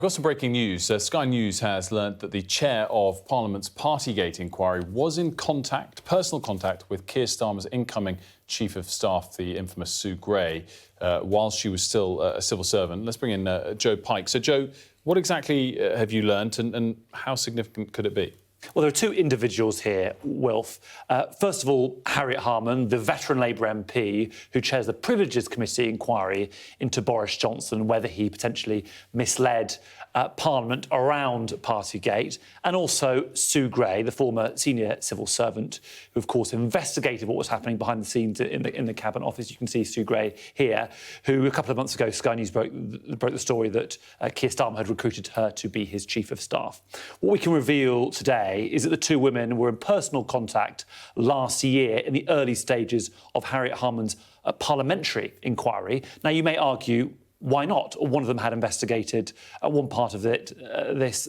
We've got some breaking news. Sky News has learnt that the chair of Parliament's Partygate inquiry was in personal contact with Keir Starmer's incoming Chief of Staff, the infamous Sue Gray, while she was still a civil servant. Let's bring in Joe Pike. So, Joe, what exactly have you learnt and how significant could it be? Well, there are two individuals here, Wilf. First of all, Harriet Harman, the veteran Labour MP who chairs the Privileges Committee inquiry into Boris Johnson, whether he potentially misled Parliament around Partygate, and also Sue Gray, the former senior civil servant who, of course, investigated what was happening behind the scenes in the Cabinet Office. You can see Sue Gray here, who a couple of months ago, Sky News broke the story that Keir Starmer had recruited her to be his Chief of Staff. What we can reveal today is that the two women were in personal contact last year in the early stages of Harriet Harman's parliamentary inquiry. Now, you may argue, why not? One of them had investigated one part of it.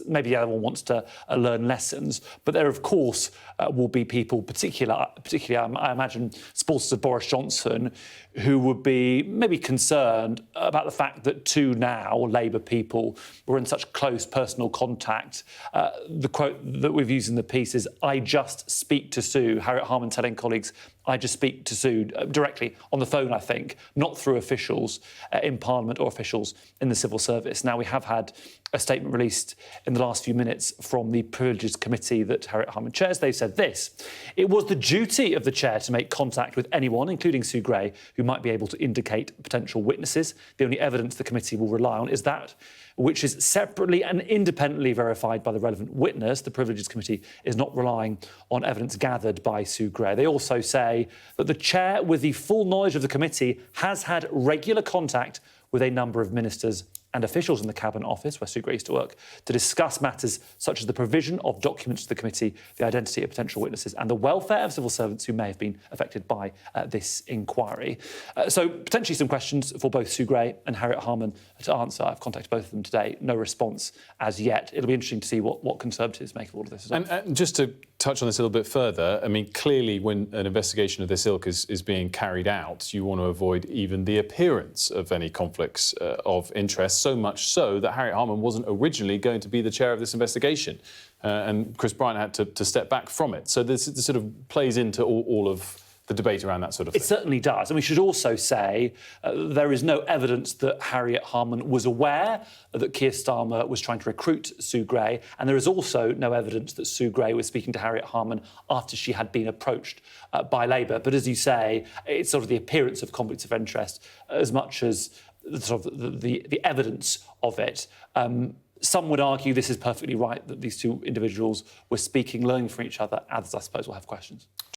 Maybe the other one wants to learn lessons. But there, of course, will be people, particularly, I imagine, supporters of Boris Johnson, who would be maybe concerned about the fact that two now Labour people were in such close personal contact. The quote that we've used in the piece is, "I just speak to Sue." Harriet Harman telling colleagues, "I just speak to Sue," directly on the phone, I think, not through officials in Parliament or officials in the civil service. Now, we have had a statement released in the last few minutes from the Privileges Committee that Harriet Harman chairs. They've said this: "It was the duty of the chair to make contact with anyone, including Sue Gray, who might be able to indicate potential witnesses. The only evidence the committee will rely on is that which is separately and independently verified by the relevant witness. The Privileges Committee is not relying on evidence gathered by Sue Gray." They also say that the chair, with the full knowledge of the committee, has had regular contact with a number of ministers and officials in the Cabinet Office, where Sue Gray used to work, to discuss matters such as the provision of documents to the committee, the identity of potential witnesses, and the welfare of civil servants who may have been affected by this inquiry. So potentially some questions for both Sue Gray and Harriet Harman to answer. I've contacted both of them today. No response as yet. It'll be interesting to see what Conservatives make of all of this as well. And just to touch on this a little bit further, I mean, clearly when an investigation of this ilk is being carried out, you want to avoid even the appearance of any conflicts of interest, so much so that Harriet Harman wasn't originally going to be the chair of this investigation. And Chris Bryant had to step back from it. So this sort of plays into all of the debate around that sort of thing. It certainly does. And we should also say there is no evidence that Harriet Harman was aware that Keir Starmer was trying to recruit Sue Gray, and there is also no evidence that Sue Gray was speaking to Harriet Harman after she had been approached by Labour. But as you say, it's sort of the appearance of conflicts of interest as much as sort of the evidence of it. Some would argue this is perfectly right, that these two individuals were speaking, learning from each other. Others, I suppose, will have questions.